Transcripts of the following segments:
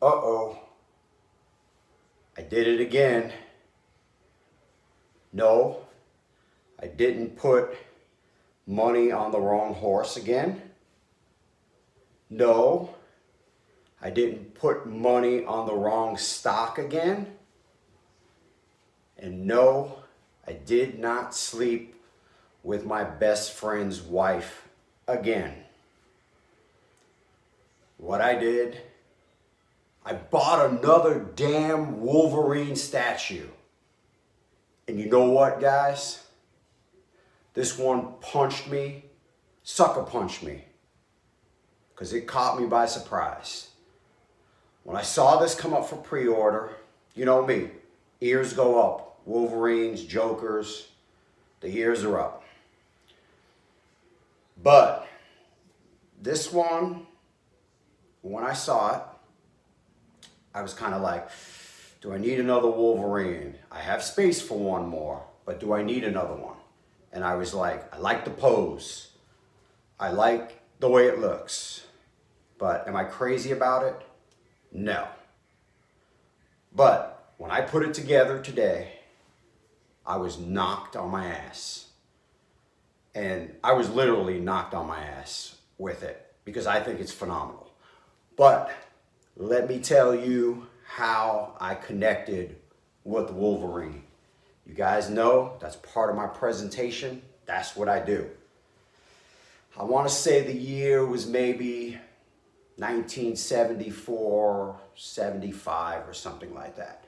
Uh-oh, I did it again. No, I didn't put money on the wrong horse again. No, I didn't put money on the wrong stock again. And no, I did not sleep with my best friend's wife again. What I did, I bought another damn Wolverine statue. And you know what, guys? This one punched me, sucker punched me, because it caught me by surprise. When I saw this come up for pre-order, you know me, ears go up. Wolverines, Jokers, the ears are up. But this one, when I saw it, I was kind of like, do I need another Wolverine? I have space for one more, but do I need another one? And I was like, I like the pose. I like the way it looks. But am I crazy about it? No. But when I put it together today, I was knocked on my ass. And I was literally knocked on my ass with it because I think it's phenomenal. But let me tell you how I connected with Wolverine. You guys know that's part of my presentation. That's what I do. I want to say the year was maybe 1974, 75 or something like that.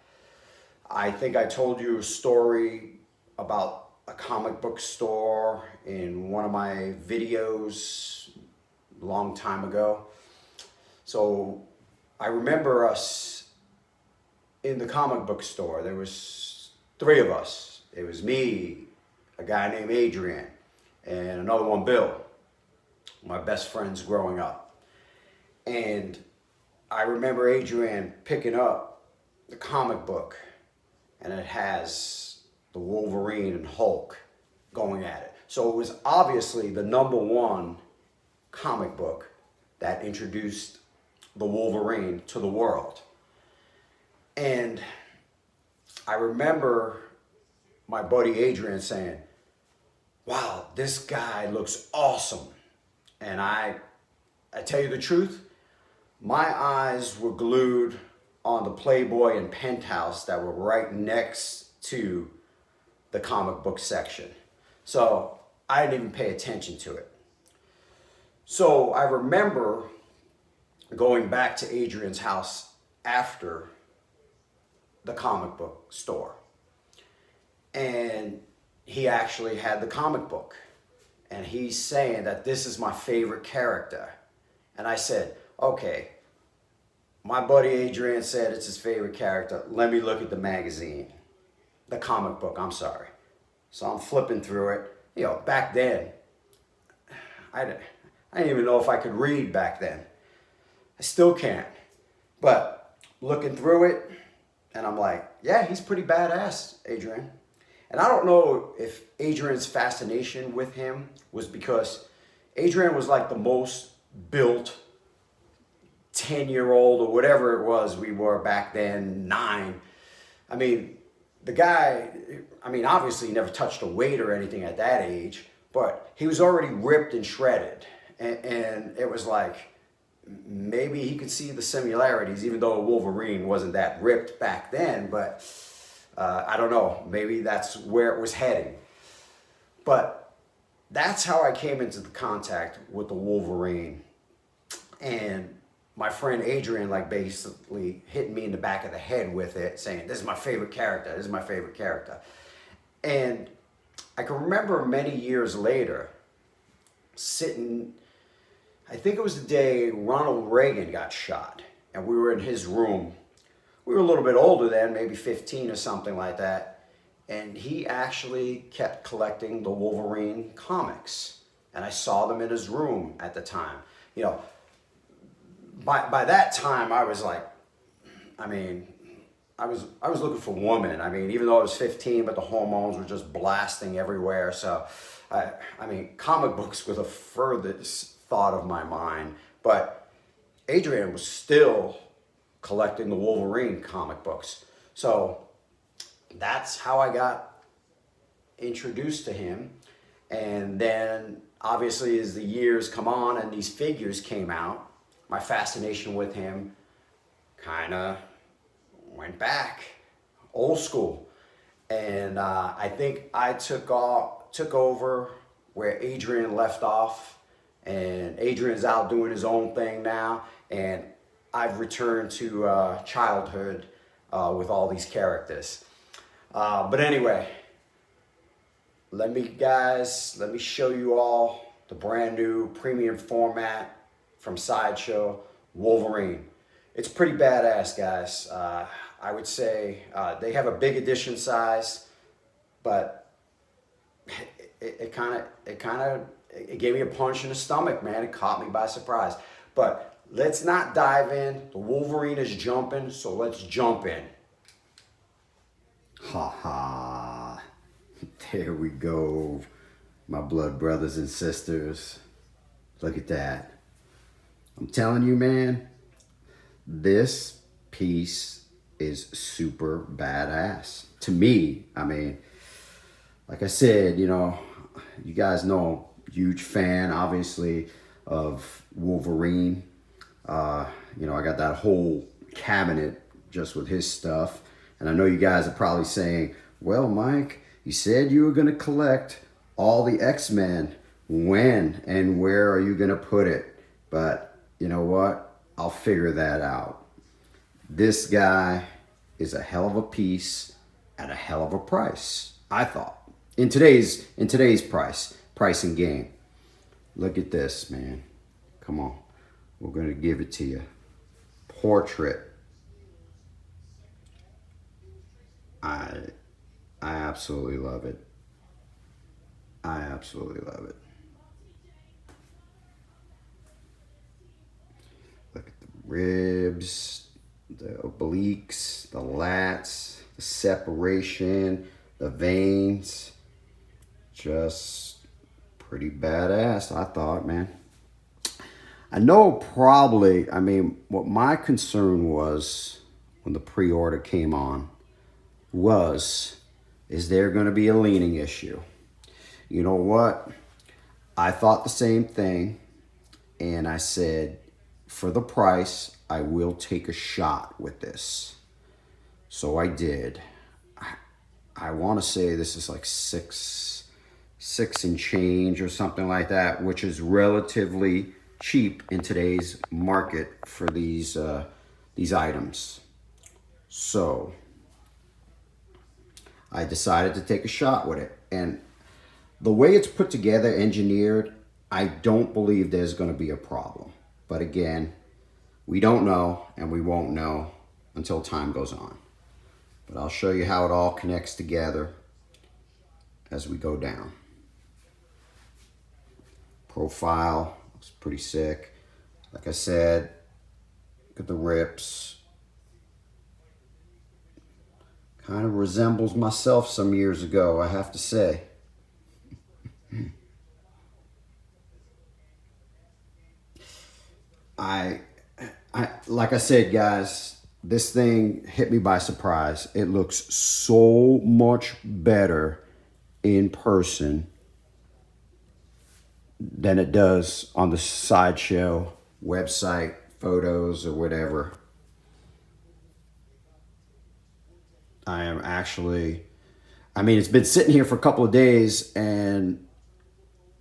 I think I told you a story about a comic book store in one of my videos a long time ago. So I remember us in the comic book store. There was three of us. It was me, a guy named Adrian, and another one, Bill, my best friends growing up. And I remember Adrian picking up the comic book, and it has the Wolverine and Hulk going at it. So it was obviously the number one comic book that introduced the Wolverine to the world. And I remember my buddy Adrian saying, wow, this guy looks awesome. And I tell you the truth, my eyes were glued on the Playboy and Penthouse that were right next to the comic book section. So I didn't even pay attention to it. So I remember going back to Adrian's house after the comic book store. And he actually had the comic book. And he's saying that this is my favorite character. And I said, okay, my buddy Adrian said it's his favorite character. Let me look at the magazine, the comic book, I'm sorry. So I'm flipping through it. You know, back then, I didn't even know if I could read back then. I still can't. But looking through it, and I'm like, yeah, he's pretty badass, Adrian. And I don't know if Adrian's fascination with him was because Adrian was like the most built 10-year-old or whatever it was we were back then, 9. I mean, the guy, obviously he never touched a weight or anything at that age, but he was already ripped and shredded. And it was like, maybe he could see the similarities, even though Wolverine wasn't that ripped back then, but I don't know, maybe that's where it was heading. But that's how I came into the contact with the Wolverine. And my friend Adrian basically hit me in the back of the head with it, saying, this is my favorite character, this is my favorite character. And I can remember many years later, sitting, I think it was the day Ronald Reagan got shot, and we were in his room. We were a little bit older then, maybe 15 or something like that, and he actually kept collecting the Wolverine comics, and I saw them in his room at the time. You know, by that time, I was like, I was looking for woman. Even though I was 15, but the hormones were just blasting everywhere. So, comic books were the furthest thought of my mind. But Adrian was still collecting the Wolverine comic books. So that's how I got introduced to him. And then obviously as the years come on and these figures came out, my fascination with him kind of went back, old school. And I think I took over where Adrian left off, and Adrian's out doing his own thing now, and I've returned to childhood with all these characters. But anyway, let me show you all the brand new premium format from Sideshow Wolverine. It's pretty badass, guys. I would say they have a big edition size, but it gave me a punch in the stomach, man. It caught me by surprise. But let's not dive in. The Wolverine is jumping, so let's jump in. Ha ha. There we go, my blood brothers and sisters. Look at that. I'm telling you, man, this piece is super badass. To me, I mean, like I said, you know, you guys know I'm a huge fan, obviously, of Wolverine. You know, I got that whole cabinet just with his stuff. And I know you guys are probably saying, well, Mike, you said you were going to collect all the X-Men. When and where are you going to put it? But you know what? I'll figure that out. This guy is a hell of a piece at a hell of a price, I thought. In today's pricing game. Look at this, man. Come on. We're going to give it to you. Portrait. I absolutely love it. I absolutely love it. Look at the ribs, the obliques, the lats, the separation, the veins. Just pretty badass, I thought, man. I know probably, I mean, what my concern was when the pre-order came on is there going to be a leaning issue? You know what? I thought the same thing, and I said, for the price, I will take a shot with this. So I did. I want to say this is like six and change or something like that, which is relatively cheap in today's market for these items. So I decided to take a shot with it. And the way it's put together, engineered, I don't believe there's going to be a problem. But again, we don't know, and we won't know until time goes on. But I'll show you how it all connects together as we go down. Profile looks pretty sick. Like I said, look at the rips. Kind of resembles myself some years ago, I have to say. Like I said, guys, this thing hit me by surprise. It looks so much better in person than it does on the Sideshow website, photos, or whatever. I am actually, I mean, it's been sitting here for a couple of days, and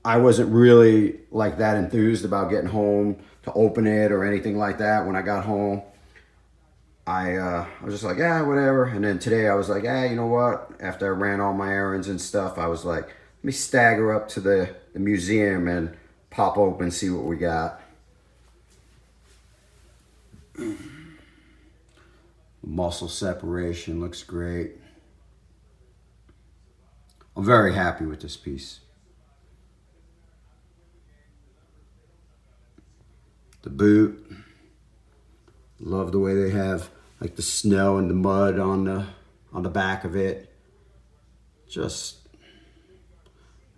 I wasn't really like that enthused about getting home to open it or anything like that. When I got home, I was just like, yeah, whatever. And then today I was like, you know what? After I ran all my errands and stuff, I was like, let me stagger up to the museum and pop open, see what we got. Muscle separation looks great. I'm very happy with this piece. The boot. Love the way they have like the snow and the mud on the back of it. Just,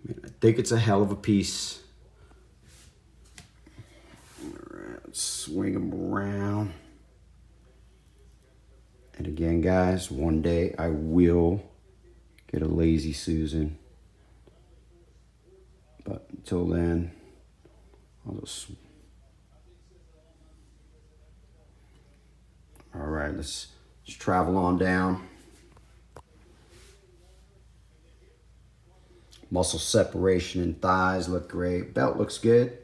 I think it's a hell of a piece. All right, let's swing them around. Again, guys, one day I will get a Lazy Susan. But until then, I'll just... All right, let's travel on down. Muscle separation in thighs look great. Belt looks good.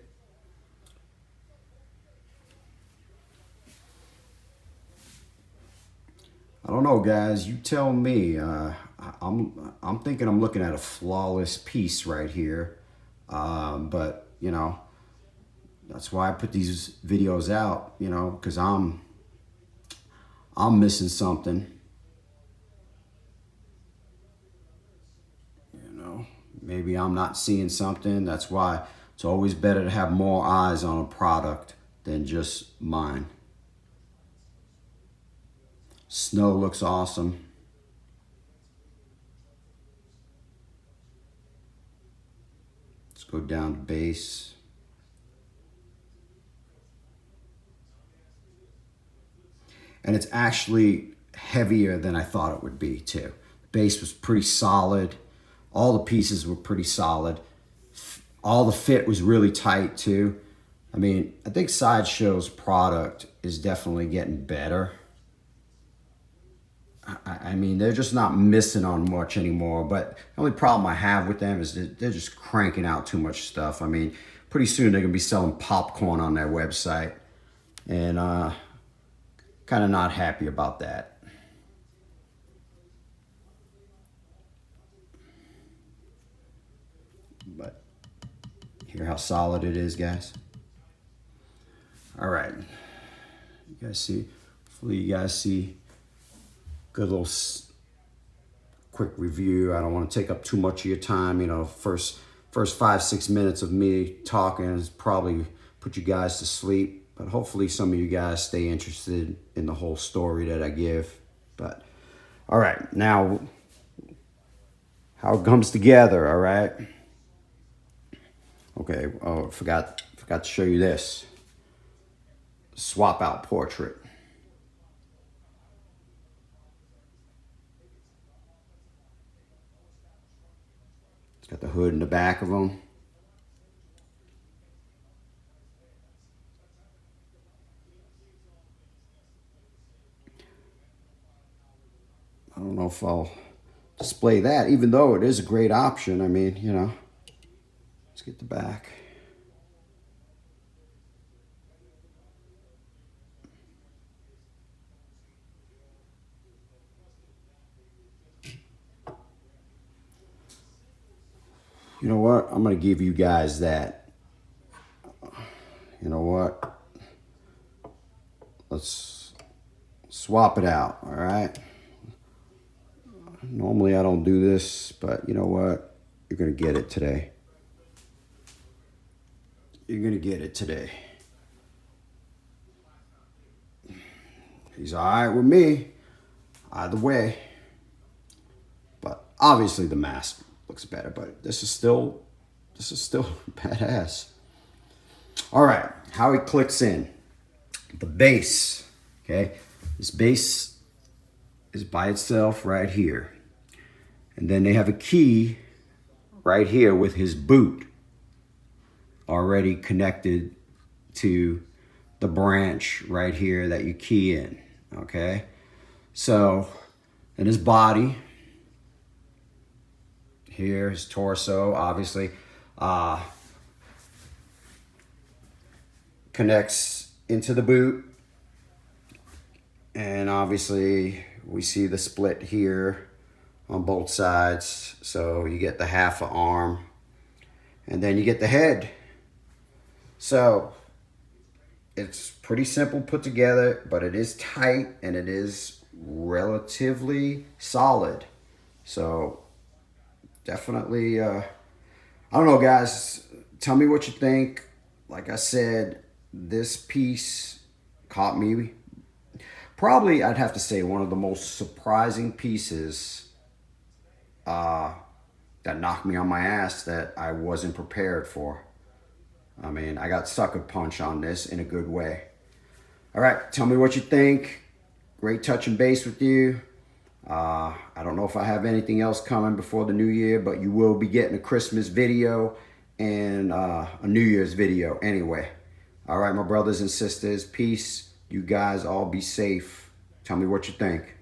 I don't know, guys. You tell me. I'm thinking I'm looking at a flawless piece right here. But you know, that's why I put these videos out. You know, because I'm missing something. You know, maybe I'm not seeing something. That's why it's always better to have more eyes on a product than just mine. Snow looks awesome. Let's go down to base. And it's actually heavier than I thought it would be too. The base was pretty solid. All the pieces were pretty solid. All the fit was really tight too. I mean, I think Sideshow's product is definitely getting better. I mean, they're just not missing on much anymore. But the only problem I have with them is that they're just cranking out too much stuff. I mean, pretty soon they're going to be selling popcorn on their website. And kind of not happy about that. But hear how solid it is, guys. All right. You guys see, hopefully you guys see. Good little quick review. I don't want to take up too much of your time. You know, first 5-6 minutes of me talking is probably put you guys to sleep. But hopefully some of you guys stay interested in the whole story that I give. But all right, now how it comes together. All right. Okay. Oh, forgot to show you this swap out portrait. Got the hood in the back of them. I don't know if I'll display that, even though it is a great option. I mean, you know, let's get the back. You know what? I'm going to give you guys that. You know what? Let's swap it out, all right? Normally I don't do this, but you know what? You're going to get it today. You're going to get it today. He's all right with me, either way. But obviously the mask looks better, but this is still badass. All right, how it clicks in. The base, okay? This base is by itself right here. And then they have a key right here with his boot already connected to the branch right here that you key in, okay? So, and his body, here, his torso, obviously, connects into the boot. And obviously, we see the split here on both sides. So you get the half an arm. And then you get the head. So it's pretty simple put together, but it is tight and it is relatively solid. So definitely, I don't know, guys. Tell me what you think. Like I said, this piece caught me. Probably, I'd have to say, one of the most surprising pieces that knocked me on my ass that I wasn't prepared for. I mean, I got sucker punch on this in a good way. All right, tell me what you think. great touching base with you. I don't know if I have anything else coming before the new year, but you will be getting a Christmas video and a New Year's video anyway. All right, my brothers and sisters, peace. You guys all be safe. Tell me what you think.